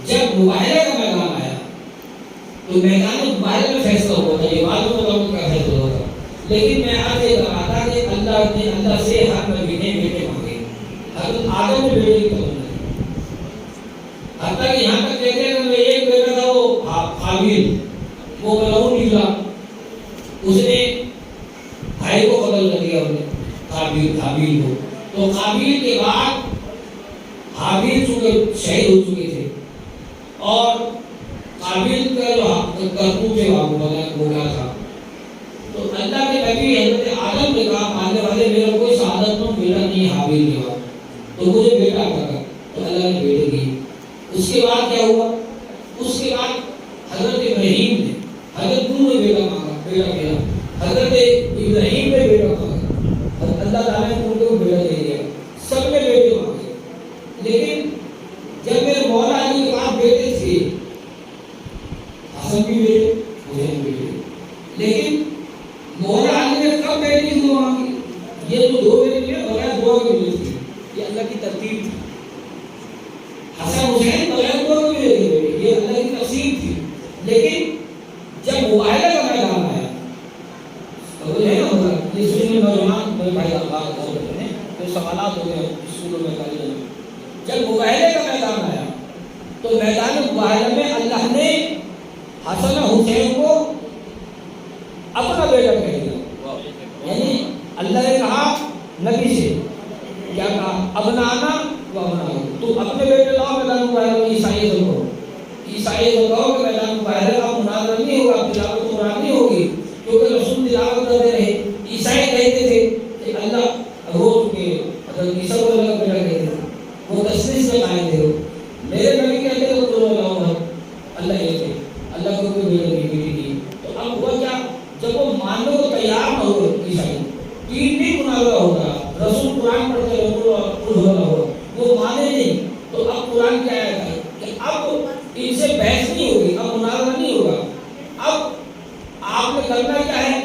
جب مباہلے کا میدان آیا تو میدان مباہلے میں فیصلہ ہوا تھا، یہ بات بتاؤں کا فیصلہ ہوا تھا، لیکن میں آج یہ کہا تھا کہ اللہ نے اللہ سے ہر نبی نے بیٹے مانگے، حضرت آدم نے بیٹے کی تمنا کی، حتیٰ کہ یہاں تک کہتے ہیں کہ ایک بیٹا تھا وہ قابیل، وہ ملعون نکلا، اس نے بھائی کو قتل کر دیا، قابیل کو، تو قابیل کے بعد حابیل چونکہ شہید ہو چکے تھے اور قابیل کا جو کرتوت ہے وہ کیا تھا، تو اللہ کے نبی حضرت آدم نے کہا ماننے والے میرا کوئی سعادت نہ بیٹا نہیں حابیل کے بعد، تو مجھے بیٹا کر، تو اللہ نے بیٹے دی۔ اس کے بعد کیا ہوا؟ اس کے بعد حضرت ابراہیم نے حضرت نوح نے بیٹا مانگا، بیٹا ملا، حضرت ابراہیم نے بیٹا مانگا، اللہ تعالیٰ نے ان کو بیٹا دے دیا، سب نے بیٹے مانگے، لیکن جب میرے مولا علی کے بعد بیٹے تھے، حسن بھی بیٹے، حسین بھی بیٹے، لیکن مولا علی نے کب بیٹے کی دعا مانگی؟ یہ تو دو بیٹے ہیں بغیر دعا کے ملی تھی، یہ اللہ کی ترتیب تھی، حسن حسین بغیر دعا کے ملے تھے، یہ اللہ کی تقسیم تھی، لیکن جب مباہلے کا میدان آیا تو ہے نا ہوگا یہ سننے نوجوان میرے بھائی اللہ کا ہوتے ہیں تو سوالات ہوتے ہیں اسکولوں میں کالجوں میں، جب مباہلے کا میدان آیا تو میدان مباہلے میں اللہ نے حسن حسین کو اپنا بیٹا کہہ دیا، یعنی اللہ نے کہا نبی سے کیا کہا ابنانا و ابناؤ، تو اپنے بیٹے لاؤ میدان مباہلے میں، عیسائیت کو کہو کہ میدان مباہلے کا مناظرہ نہیں ہوگا، تلاوت قرآن نہیں ہوگی، کیونکہ رسول تلاوت کرتے رہے، عیسائی کہتے تھے کہ اللہ روز کے حضرت عیسیٰ کو اللہ کا بیٹا کہتے تھے، وہ تشریح میں قائم تھے، میرے نبی کہتے تھے تو اللہ یہ تھے، اللہ کو کوئی بیٹا نہیں بیٹی دی، تو اب ہوا کیا؟ جب وہ ماننے کو تیار نہ ہو عیسائی، دین نہیں مناظرہ ہوگا، رسول قرآن پڑھتے رہو وہ مانے نہیں، تو اب قرآن کیا ہے کہ اب ان سے بحث نہیں ہوگی، اب مناظرہ نہیں ہوگا، اب آپ نے کرنا کیا ہے؟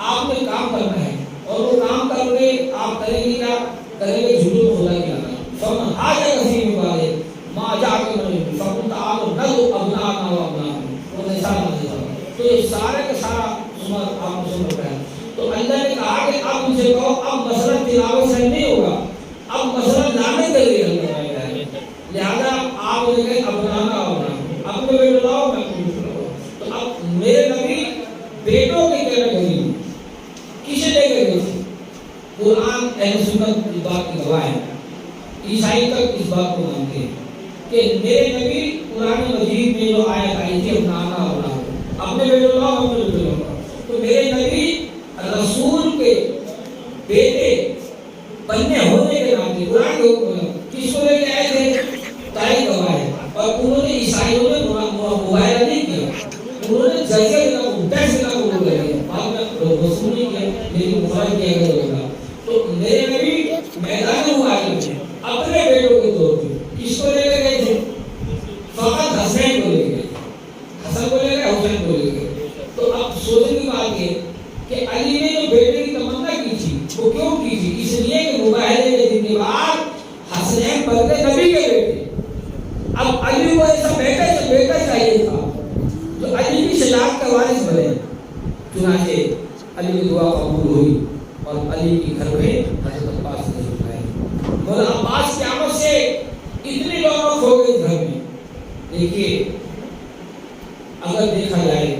آپ نے کام کرنا ہے، اور وہ کام کر کے آپ کریں گے کیا؟ کریں گے جھوٹ خدا کی لانا، فمن حاجہ کثیر والے ما جا کے نہیں فقط آپ نہ ابنانا و ابنانا وہ ایسا نہ دیتا، تو یہ سارے کا سارا عمر آپ سن رہا ہے، تو اللہ نے کہا کہ اب ان سے کہو اب مسئلہ تلاوت سے نہیں ہوگا، اب مسئلہ لانے کے لیے لہذا آپ نے کہا ابنانا و ابنانا، اپنے بیٹے لاؤ میں لاؤ، تو اب میرے نبی بیٹوں کے کہنے لگی کسے لے کے گئے تھے؟ قرآن اہل سنت اس بات کی گواہ ہے، عیسائی تک اس بات کو مانتے ہیں کہ میرے نبی قرآن مجید میں جو آیت آئی تھی ابنانا و ابنانا، اپنے بیٹے لاؤ اپنے بیٹے لاؤ، تو میرے نبی رسول کے بیٹے بننے ہونے کے ناطے قرآن کے حکم کس کو لے کے آئے تھے؟ تاریخ گواہ ہے، اور انہوں نے عیسائیوں نے مباہلہ نہیں کیا، انہوں نے جزیہ کا ٹیکس کا قبول کر لیا، بعد میں وصول نہیں کیا لیکن مباہلہ کیا گیا ہوگا، تو میرے نبی میدان مباہلے میں اپنے بیٹوں کے طور پہ کس کو لے کے گئے تھے؟ فقط حسین کو لے گئے، حسن کو لے گئے، حسین کو لے گئے، تو اب سوچنے کی بات یہ کہ علی نے جو بیٹے کی تمنا کی تھی وہ کیوں کی تھی؟ اس لیے کہ مباہلے کے دن کے بعد حسنین بنتے نبی کے بیٹے، اب علی کو ایسا بیٹا چاہیے تھا تو علی کی شجاعت کا وارث بنے، چنانچہ علی کی دعا قبول ہوئی اور علی کے گھر میں حضرت عباس نے اٹھائے، مولا عباس کی آمد سے اتنی رونق ہو گئی گھر میں۔ دیکھیے اگر دیکھا جائے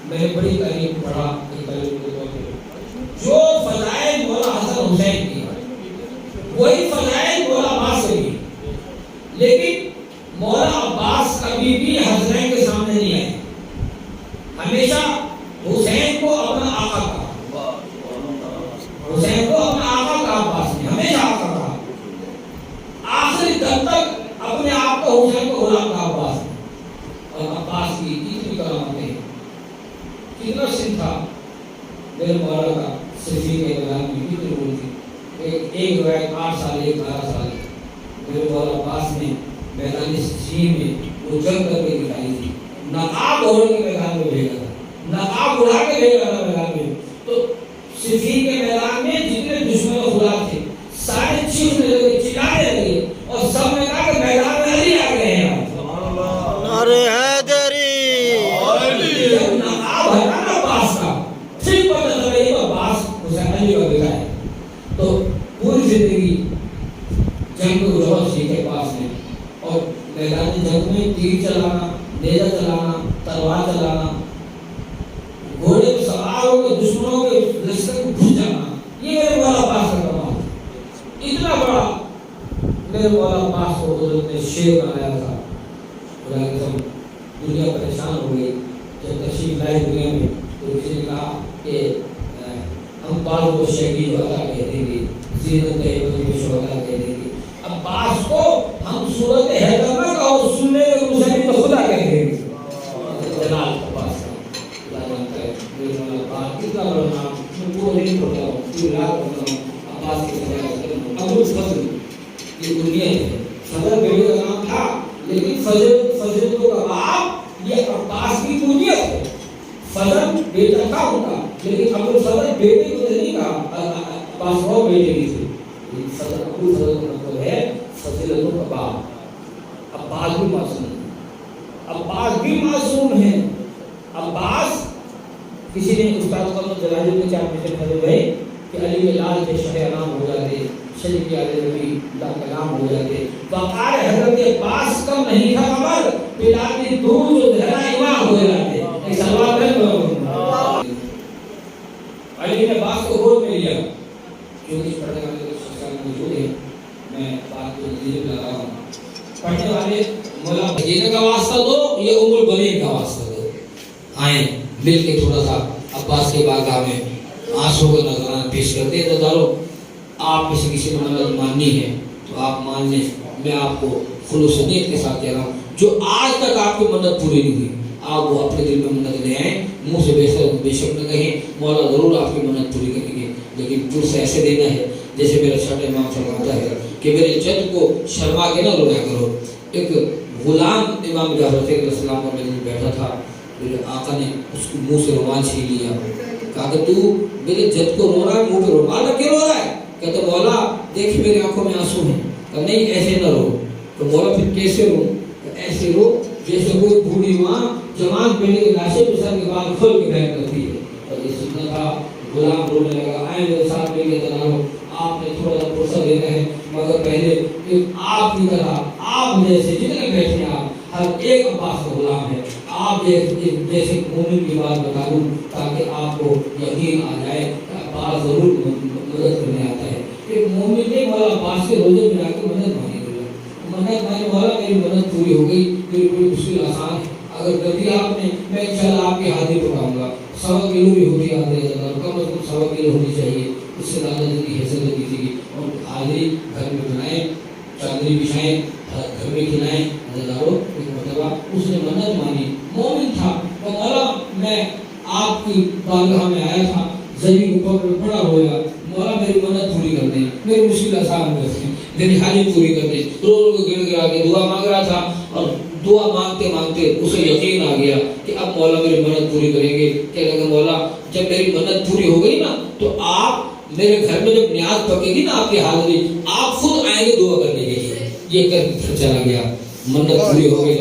میں نے بڑی تعلیم پڑھا جو فضائل مولا حسن حسین کی وہی فضائل مولا عباس کی، لیکن مولا عباس کبھی بھی حسنین کے سامنے نہیں آئے، ہمیشہ حسین کو اپنا آقا کہا، حسین کو اپنا آقا کہا، عباس نے ہمیشہ آقا کہا، آخری دم تک اپنے آپ کو حسین کو غلام کہا عباس نے، اور عباس کی اتنی کرامتیں کتنا سن تھا میرے مولا کا صفی کے اعلان میں کتنی بول تھی، ایک روایت 8 سال 11 سال میرے مولا عباس نے میدان صفین میں وہ جنگ کر کے دکھائی تھی، نقاب اوڑھ کے میدان میں بھیجا تھا، نقاب اڑا کے بھیجا تھا میدان میں، تو صفین کے میدان میں جتنے دشمن خدا تھے سارے چیخنے لگے، چلانے لگے، اور سب نے کہا کہ میدان میں علی آ گئے ہیں، سبحان اللہ، اور میدان جنگ میں تیر چلانا، نیزہ چلانا، تلوار چلانا، گھوڑے پہ سوار ہو کے دشمنوں کے لشکر کو گھس جانا، یہ میرے مولا عباس کا کمال ہے۔ اتنا بڑا میرے مولا عباس کو حضرت نے شیر بنایا تھا۔ خدا کی قسم دنیا پریشان ہو گئی جب تشریف لائے دنیا میں، تو کسی نے کہا کہ ہم بال کو شہید عطا کہہ دیں گے، زینت شہداء کہہ دیں گے، عباس کو ہم صورت حیدر نہ کہو، سننے کے مسلم تو خدا کہہ دیں گے۔ جلال عباس کا خدا جانتا ہے میرے مولا عباس کتنا بڑا نام، میں پورا نہیں پڑھتا ہوں، پوری رات پڑھتا ہوں عباس کے خدا ابو الفضل، یہ دنیا ہے۔ فضل بیٹے کا نام تھا لیکن فضل تو کا باپ یہ عباس کی کنیت ہے۔ فضل بیٹا تھا ان کا لیکن ابو الفضل بیٹے کو نہیں کہا، عباس وہ بیٹے کی تھی۔ فضل ابو الفضل کا مطلب ہے فضیلتوں کا باپ۔ عباس بھی معصوم ہے، عباس بھی معصوم ہے۔ عباس کسی نے استاد قمر جلالی میں کیا مشن کرے ہوئے کہ علی لال کے شہ نام ہو جاتے، شریف کے علی نبی لا کلام ہو جاتے۔ وقار حضرت عباس کم نہیں تھا مگر بلاتی دور جو دھرا امام ہو جاتے۔ ایک سوال ہے علی نے عباس کو گود میں لیا، جو کچھ پڑھنے والے شخصان موجود ہیں، میں بات کو نظیر لگا رہا ہوں۔ پڑھنے والے مولا مدینہ کا واسطہ دو، یہ ام البنین کا واسطہ دو۔ آئیں مل کے تھوڑا سا عباس کے بارگاہ میں آنسو کا نذرانہ پیش کرتے ہیں۔ دادارو آپ میں سے کسی نے منت ماننی ہے تو آپ مان لیں، میں آپ کو خلوص نیت کے ساتھ کہہ رہا ہوں، جو آج تک آپ کی منت پوری نہیں ہوئی آپ وہ اپنے دل میں منت لے آئیں، منہ سے بے شک نہ کہیں، مولا ضرور آپ کی منت پوری کریں گے، لیکن پور سے ایسے دینا ہے جیسے میرا چھٹا امام فرماتا ہے کہ میرے جد کو شرما کے نہ رویا کرو۔ ایک غلام امام جعفر علیہ السلام کا میں بیٹھا تھا، میرے آقا نے اس کو منہ سے رومال چھین لیا، کہا کہ تو میرے جد کو رو رہا ہے، منہ پہ رومال رکھ کے رو رہا ہے؟ کہتا مولا دیکھ میری آنکھوں میں آنسو ہیں۔ کہا نہیں ایسے نہ رو۔ تو مولا پھر کیسے رو؟ ایسے رو جیسے کوئی بوڑھی ماں جوان بیٹے کے لاشے پہ سر کے بال کھول کے بیٹھ کرتی ہے۔ اور یہ سننا تھا، غلام رونے لگا، آئیں میرے ساتھ مل کے دلالو، آپ نے تھوڑا سا فرصت دینا ہے، مگر پہلے آپ کی طرح آپ جیسے جتنے بیٹھے ہیں آپ ہر ایک عباس کا غلام ہے، آپ جیسے مومن کی بات بتا دوں تاکہ آپ کو یقین آ جائے کہ عباس ضرور مدد کرنے آتا ہے۔ ایک مومن نے مولا عباس کے روزے میں جا کے مدد مانگی، منت مانی مولا میری مدد پوری ہو گئی، میری کوئی مشکل آسان ہے، اگر کر دیا آپ نے میں انشاءاللہ آپ کی حاضری پکاؤں گا۔ 100 کلو بھی ہوگی حاضری، کم از کم 100 کلو ہونی چاہیے، اس سے زیادہ جن کی حیثیت ہوتی تھی۔ اور حاضری گھر میں بنائیں، چادری بچھائیں، گھر میں کھلائیں، ہزاروں ایک مرتبہ اس نے منت مانی، مومن تھا، اور مولا میں آپ کی بارگاہ میں آیا تھا، زمین کو پکڑ پڑا ہویا، مولا میری منت پوری کر دیں، میری مشکل آسان کر دیں، میری حاجت پوری کر دیں۔ رو رو کے گڑ گڑا کے دعا مانگ رہا تھا، اور دعا مانگتے مانگتے اسے یقین آ گیا کہ اب مولا میری منت پوری کریں گے۔ کہنے لگا مولا جب میری منت پوری ہو گئی نا تو آپ میرے گھر میں جب نیاز پکے گی نا آپ کی حاضری، آپ خود آئیں گے دعا کرنے کے لیے۔ یہ کر چلا گیا، منت پوری ہو گئی،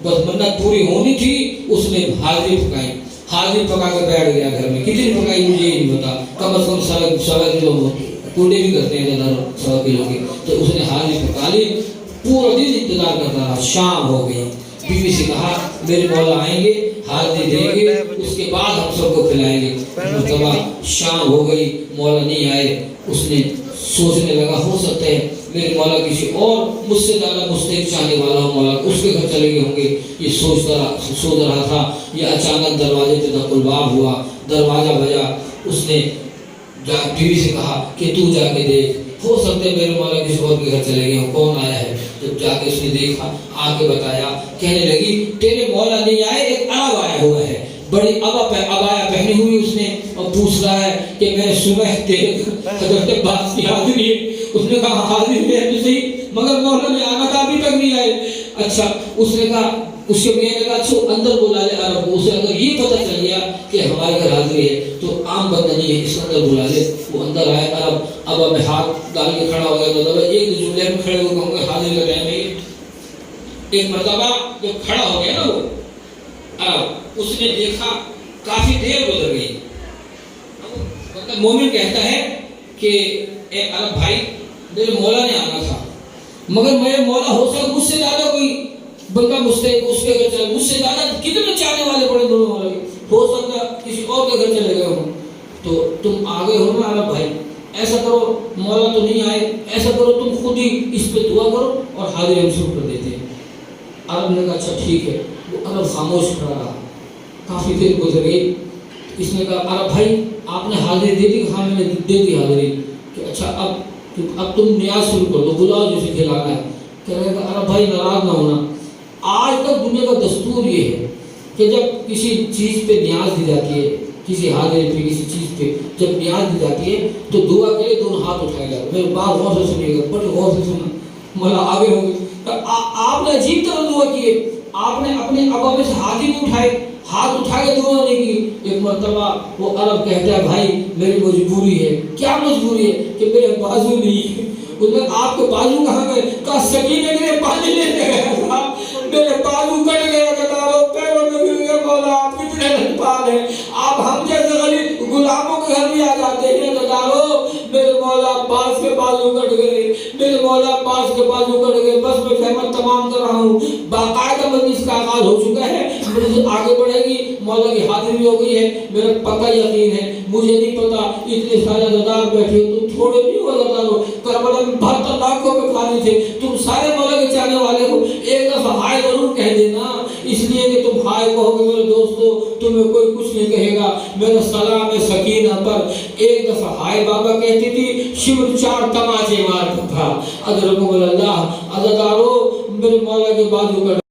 بس منت پوری ہونی تھی، اس نے حاضری پکائی، حاضری پکا کے بیٹھ گیا گھر میں۔ کتنی پکائی مجھے یہ نہیں پتا، کم از کم 100 کلو ٹوٹے بھی کرتے ہیں 100 کلو کی، تو اس نے حاضری پکا لی، پورا دن انتظار کرتا رہا، شام ہو گئی، بیوی سے کہا میرے مولا آئیں گے، حاضری دیں گے، اس کے بعد ہم سب کو کھلائیں گے۔ مرتبہ شام ہو گئی، مولا نہیں آئے، اس نے سوچنے لگا ہو سکتا ہے میرے مولا کسی اور مجھ سے زیادہ مستحق چاہنے والا ہو، مولا اس کے گھر چلے گئے ہوں گے، یہ سوچ رہا تھا۔ یہ اچانک دروازے پہ دق الباب ہوا، دروازہ بجا، اس نے بیوی سے کہا کہ تو جا کے دیکھ، ہو سکتا ہے میرے مولا کسی اور کے گھر چلے گئے ہوں، کون آیا ہے؟ جب جا کے اس نے دیکھا، آ کے بتایا، کہنے لگی تیرے مولا نہیں آئے، ایک عرب آیا ہوا ہے، بڑی عبایا پہنی ہوئی اس نے، اور پوچھ رہا ہے کہ میں صبح تیرے حضرت عباس کی حاضری ہے۔ اس نے کہا حاضر ہے تو صحیح، مگر مولا نے آنا تھا ابھی تک نہیں آئے۔ اچھا اس نے کہا، اس کے میاں نے کہا اچھا اندر بلا لے عرب کو، اسے اگر یہ پتہ چل گیا کہ ہمارے گھر حاضری ہے تو عام بندہ نہیں ہے، اس اندر بلا لے۔ وہ اندر آئے عرب، اب میں ہاتھ ڈال کے کھڑا ہو گیا، مطلب ایک دو جملے میں کھڑے ہو کہوں گے حاضری کا ٹائم ہے۔ ایک مرتبہ جب کھڑا ہو گیا نا وہ عرب، اس نے دیکھا کافی دیر گزر گئی، مطلب مومن کہتا ہے کہ اے عرب بھائی میرے مولا نے آنا تھا، مگر میرے مولا ہو سکتا مجھ سے زیادہ بندہ مستحق اس کے گھر چلے، مجھ سے زیادہ کتنے چاہنے والے بڑے دونوں والے، ہو سکتا کسی اور کے گھر چلے گئے ہوں، تو تم آگے ہو نا عرب بھائی، ایسا کرو مولا تو نہیں آئے، ایسا کرو تم خود ہی اس پہ دعا کرو اور حاضری ہم شروع کر دیتے ہیں۔ عرب نے کہا اچھا ٹھیک ہے۔ وہ عرب خاموش کھڑا رہا، کافی دیر گزر گئی۔ اس نے کہا عرب بھائی آپ نے حاضری دے دی؟ ہاں میں نے دے دی حاضری۔ کہ اچھا اب تم نیاز شروع کر دو، بلاؤ جسے کھلانا ہے۔ کہہ رہے کہ عرب بھائی ناراض نہ ہونا، آج تک دنیا کا دستور یہ ہے کہ جب کسی چیز پہ نیاز دی جاتی ہے، کسی حاضری پہ کسی چیز پہ جب نیاز دی جاتی ہے تو دعا کے لیے دونوں ہاتھ اٹھائے گا۔ میرے بات غور سے سنیے گا، بڑے غور سے سننا، مولا آگے ہوں گے۔ آپ نے عجیب طرح دعا کی ہے، آپ نے اپنے ابا میں سے ہاتھ ہی نہیں اٹھائے، ہاتھ اٹھا کے دعا نہیں کی۔ ایک مرتبہ وہ عرب کہتا ہے بھائی میری مجبوری ہے۔ کیا مجبوری ہے؟ کہ میرے بازو نہیں۔ اس نے آپ کے بازو کہاں گئے؟ کہا سکینہ نے پانی لینے گیا تھا، میرے بازو کٹ گیا، کتاروں پیروں میں گر گیا۔ مولا آپ کتنے لطفان ہیں، آپ ہم جیسے غریب غلاموں کے گھر بھی آ جاتے ہیں۔ کتاروں میرے مولا عباس کے بازو کٹ گئے، میرے مولا عباس کے بازو کٹ گئے۔ بس میں خدمت تمام کر رہا ہوں، باقاعدہ مجلس کا آغاز ہو چکا ہے، مجلس آگے بڑھے گی، مولا کی حاضری ہو گئی ہے، میرا پکا یقین ہے۔ مجھے نہیں پتا اتنے سارے زدار بیٹھے ہو، تم تھوڑے نہیں ہو زدارو، کربلا میں 72 لاکھوں میں کھانے تھے، تم سارے مولا کے چاہنے والے ہو، ایک دفعہ ہائے ضرور کہہ دینا، اس لیے کہ تم ہائے کہو گے میرے دوستو تمہیں کوئی کچھ نہیں کہے گا۔ میرا سلام ہے سکینہ پر۔ ایک دفعہ ہائے بابا کہتی تھی، شیور 4 تماچے مارتا تھا۔ ادرکم اللہ، عزادارو میرے مولا کے بازو کٹ